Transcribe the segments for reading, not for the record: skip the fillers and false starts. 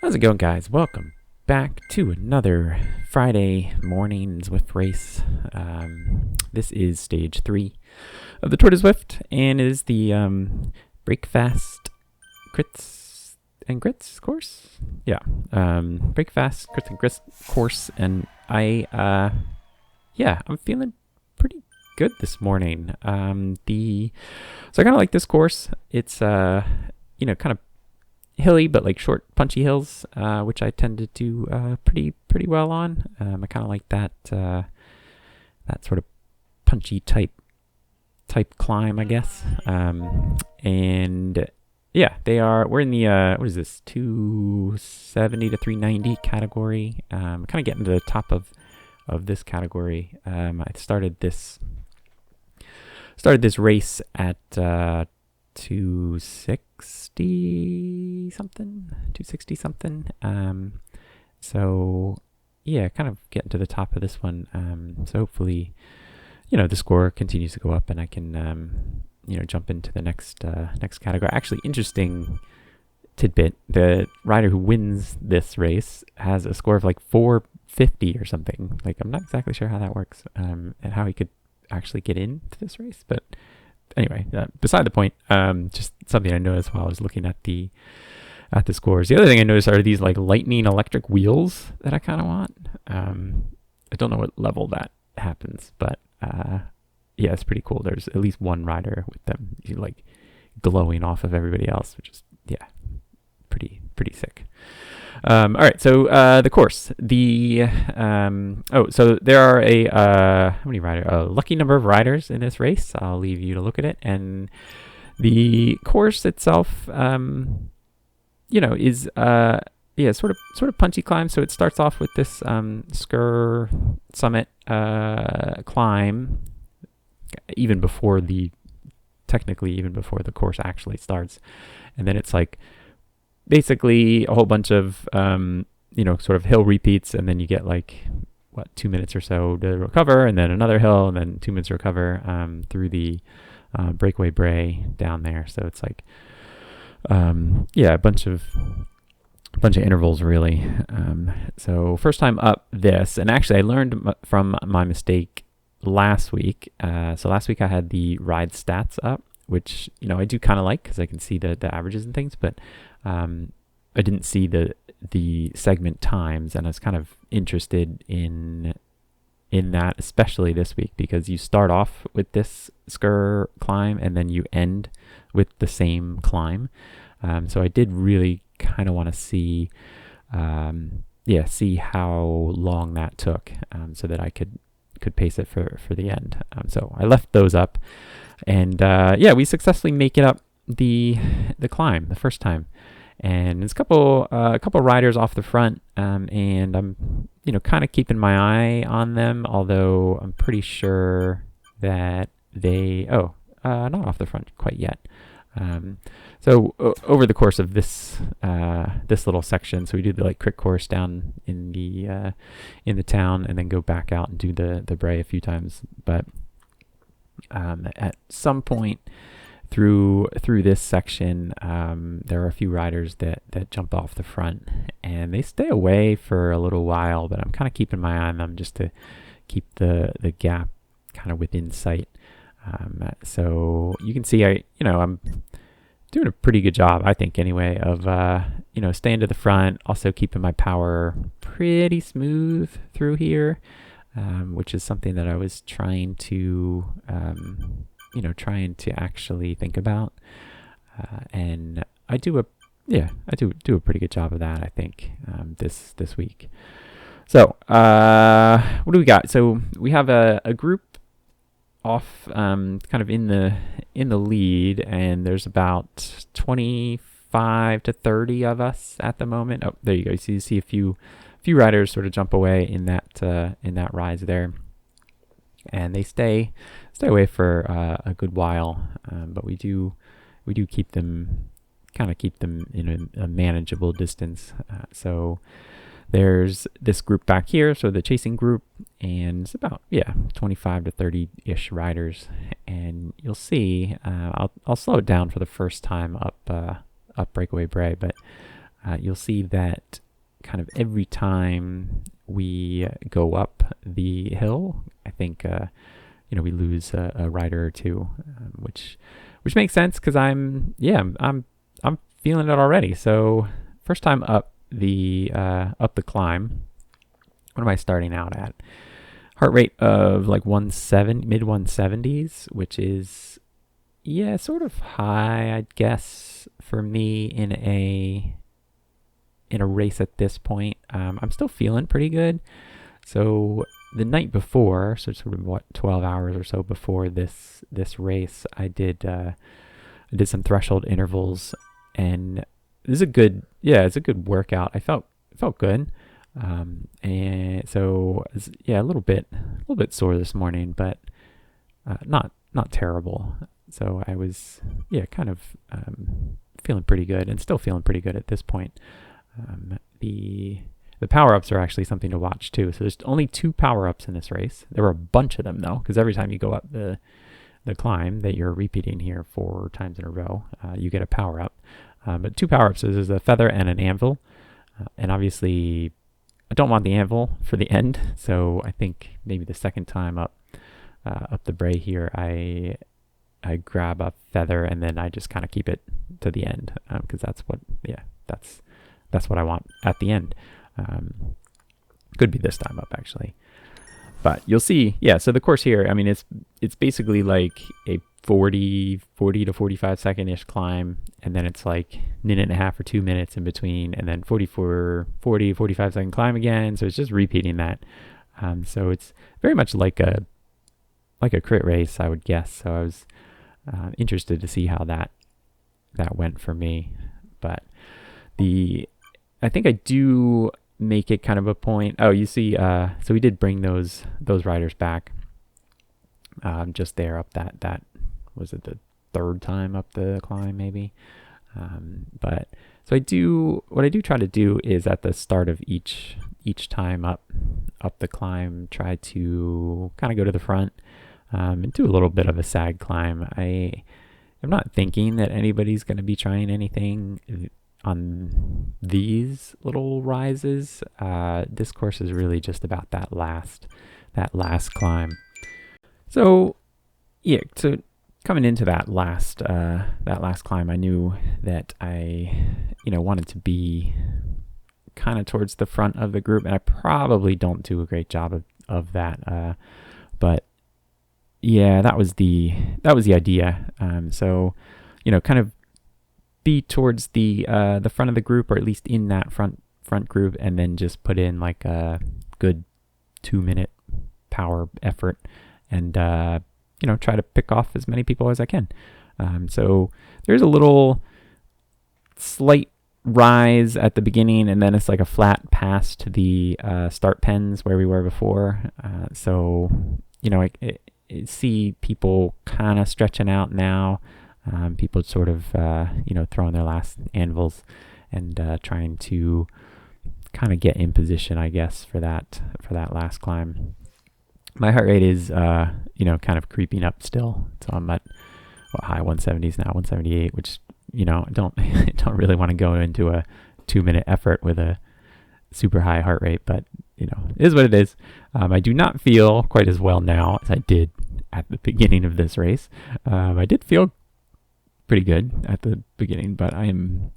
How's it going, guys? Welcome back to another Friday morning Zwift race. This is stage 3 of the Tour de Zwift, and it is the BRAEk-fast crits and grits course. Yeah, BRAEK-fast crits and grits course, and I'm feeling pretty good this morning. So I kind of like this course. It's kind of hilly, but like short, punchy hills, which I tend to do pretty well on. I kind of like that sort of punchy type climb, I guess. And yeah, we're in the what is this, 270 to 390 category. Kind of getting to the top of this category. I started this race at 260 something. So yeah, kind of getting to the top of this one. So hopefully, the score continues to go up, and I can jump into the next category. Actually, interesting tidbit: the rider who wins this race has a score of like 450 or something. Like, I'm not exactly sure how that works, and how he could actually get into this race, but anyway, beside the point. Just something I noticed while I was looking at the scores. The other thing I noticed are these like lightning electric wheels that I kind of want. I don't know what level that happens, but yeah, it's pretty cool. There's at least one rider with them, like glowing off of everybody else, which is pretty sick. All right, so the course. So there are how many riders? A lucky number of riders in this race. I'll leave you to look at it. And the course itself, is sort of punchy climb. So it starts off with this Skur summit climb, even before the course actually starts, and then it's like basically a whole bunch of sort of hill repeats, and then you get like 2 minutes or so to recover, and then another hill, and then 2 minutes to recover through the breakaway Brae down there. So it's like a bunch of intervals, really. So first time up this, and actually I learned from my mistake last week. So last week I had the ride stats up, which I do kind of like because I can see the averages and things, but I didn't see the segment times, and I was kind of interested in that, especially this week, because you start off with this Skur climb and then you end with the same climb. So I did really kind of want to see how long that took, so that I could pace it for the end. So I left those up, and we successfully make it up the climb the first time. And it's a couple riders off the front, and I'm kind of keeping my eye on them, although I'm pretty sure that they not off the front quite yet. So over the course of this little section, so we do the crit course down in the town, and then go back out and do the Brae a few times. But at some point through this section, there are a few riders that jump off the front, and they stay away for a little while, but I'm kind of keeping my eye on them just to keep the gap kind of within sight. So you can see I'm doing a pretty good job, I think, anyway, of staying to the front, also keeping my power pretty smooth through here, which is something that I was trying to actually think about, and I do a pretty good job of that, I think, this week. So what do we got? So we have a group off, kind of in the lead, and there's about 25 to 30 of us at the moment. Oh, there you go. So you see a few riders sort of jump away in that rise there, and they stay away for a good while, but we do keep them in a manageable distance. So there's this group back here, so the chasing group, and it's about 25 to 30-ish riders, and you'll see I'll slow it down for the first time up breakaway Brae, but you'll see that kind of every time we go up the hill, I think we lose a rider or two, which makes sense because I'm feeling it already. So first time up the climb, what am I starting out at? Heart rate of like 170, mid 170s, which is sort of high, I guess, for me in a race at this point. I'm still feeling pretty good. So the night before, so sort of 12 hours or so before this race, I did some threshold intervals, and it's a good workout. I felt good, and so a little bit sore this morning, but not terrible. So I was kind of feeling pretty good, and still feeling pretty good at this point. The power-ups are actually something to watch too. So there's only 2 power-ups in this race. There were a bunch of them though, because every time you go up the climb that you're repeating here 4 times in a row, you get a power-up. But 2 power-ups, so there's a feather and an anvil. And obviously, I don't want the anvil for the end. So I think maybe the second time up the brae here, I grab a feather and then I just kind of keep it to the end, because that's what I want at the end. Could be this time up actually, but you'll see. So the course here, I mean, it's basically like a 40 to 45 second ish climb, and then it's like minute and a half or 2 minutes in between, and then 45 second climb again. So it's just repeating that. So it's very much like a crit race, I would guess. So I was interested to see how that went for me. But I think I do make it kind of a point. Oh, you see, so we did bring those riders back. Just there up that was it the 3rd time up the climb maybe. But so what I do try to do is at the start of each time up the climb, try to kind of go to the front and do a little bit of a sag climb. I'm not thinking that anybody's going to be trying anything on these little rises. This course is really just about that last climb. So so coming into that last climb, I knew that I wanted to be kind of towards the front of the group, and I probably don't do a great job of that. But that was the idea. So kind of be towards the front of the group, or at least in that front group, and then just put in like a good 2-minute power effort, and try to pick off as many people as I can. So there's a little slight rise at the beginning, and then it's like a flat pass to the start pens where we were before. So I see people kind of stretching out now. People sort of, throwing their last anvils and trying to kind of get in position, I guess, for that last climb. My heart rate is, kind of creeping up still. So I'm at high 170s now, 178, which, don't really want to go into a 2-minute effort with a super high heart rate, but it is what it is. I do not feel quite as well now as I did at the beginning of this race. I did feel pretty good at the beginning, but I am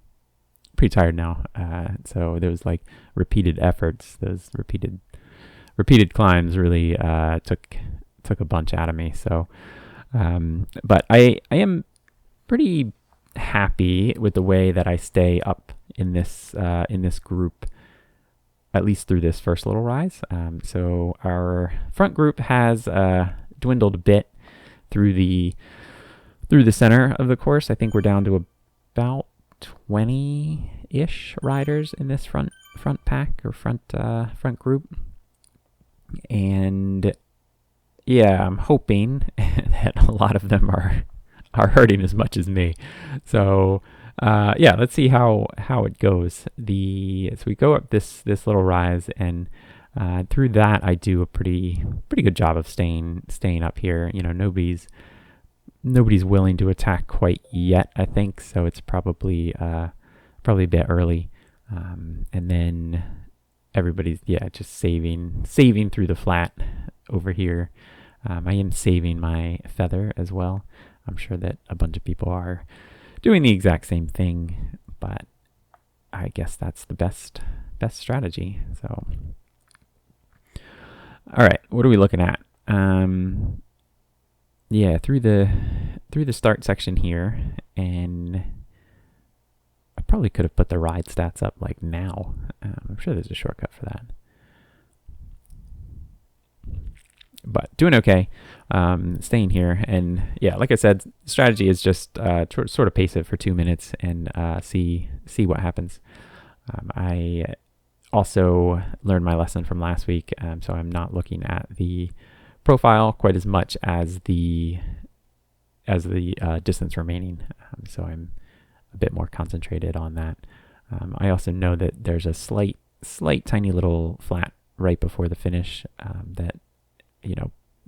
pretty tired now. So there was like repeated efforts. Those repeated climbs really took a bunch out of me. So, but I am pretty happy with the way that I stay up in this group, at least through this first little rise. So our front group has dwindled a bit through the center of the course. I think we're down to about 20-ish riders in this front pack, or front group. And I'm hoping that a lot of them are hurting as much as me. So let's see how it goes. So we go up this little rise, and through that I do a pretty good job of staying up here. Nobody's willing to attack quite yet, I think, so it's probably a bit early. And then everybody's, just saving through the flat over here. I am saving my feather as well. I'm sure that a bunch of people are doing the exact same thing, but I guess that's the best strategy. So, all right, what are we looking at? Through the start section here, and I probably could have put the ride stats up like now. I'm sure there's a shortcut for that. But doing okay, staying here, and like I said, strategy is just sort of pace it for 2 minutes and see what happens. I also learned my lesson from last week, so I'm not looking at the profile quite as much as the distance remaining. So I'm a bit more concentrated on that. I also know that there's a slight tiny little flat right before the finish that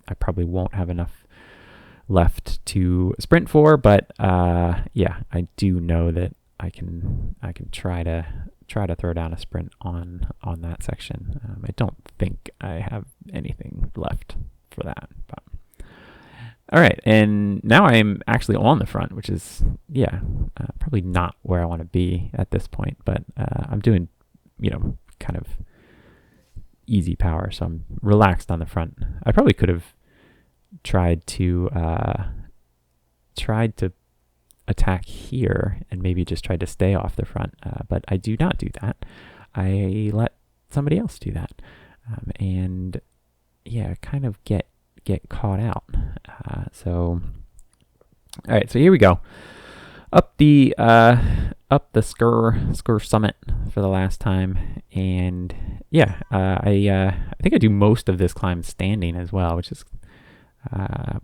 I probably won't have enough left to sprint for, but I do know that I can try to throw down a sprint on that section. I don't think I have anything left for that. But all right, and now I'm actually on the front, which is probably not where I want to be at this point, but I'm doing kind of easy power, so I'm relaxed on the front. I probably could have tried to attack here and maybe just tried to stay off the front, but I do not do that. I let somebody else do that, and kind of get caught out. So all right, so here we go, up the Skur summit for the last time, and I think I do most of this climb standing as well, which is I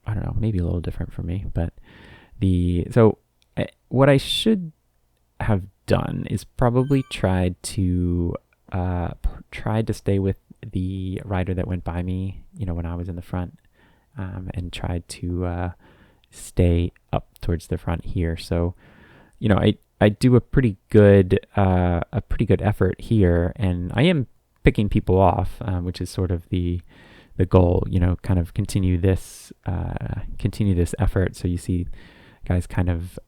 don't know, maybe a little different for me. But what I should have done is probably tried to stay with the rider that went by me, when I was in the front, and tried to stay up towards the front here. So, I do a pretty good effort here, and I am picking people off, which is sort of the goal. Kind of continue this effort. So you see guys kind of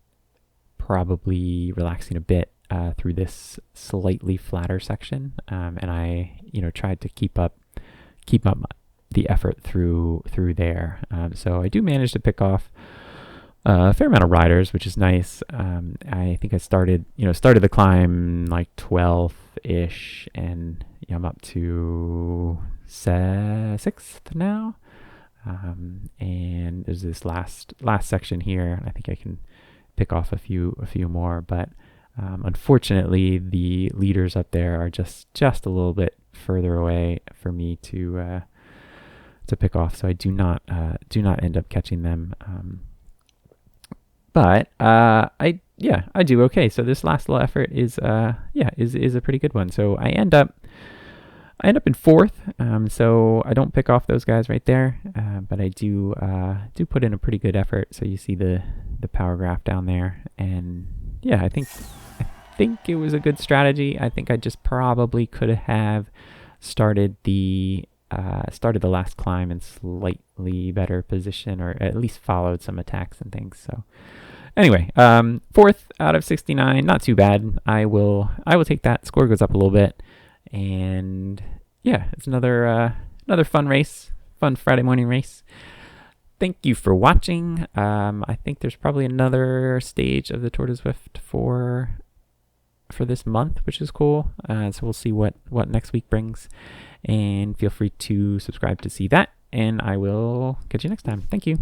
probably relaxing a bit through this slightly flatter section, and I tried to keep up the effort through there. So I do manage to pick off a fair amount of riders, which is nice. I think I started the climb like 12th-ish, and I'm up to 6th now. And there's this last section here. I think I can pick off a few more, but unfortunately the leaders up there are just a little bit further away for me to pick off, so I do not end up catching them. But I do okay. So this last little effort is a pretty good one. So I end up in 4th. So I don't pick off those guys right there, but I do put in a pretty good effort. So you see the power graph down there, and I think it was a good strategy. I think I just probably could have started the last climb in slightly better position, or at least followed some attacks and things. So anyway, 4th out of 69, not too bad. I will take that. Score goes up a little bit, and it's another fun race, fun Friday morning race. Thank you for watching. I think there's probably another stage of the Tour de Zwift for this month, which is cool. So we'll see what next week brings, and feel free to subscribe to see that, and I will catch you next time. Thank you.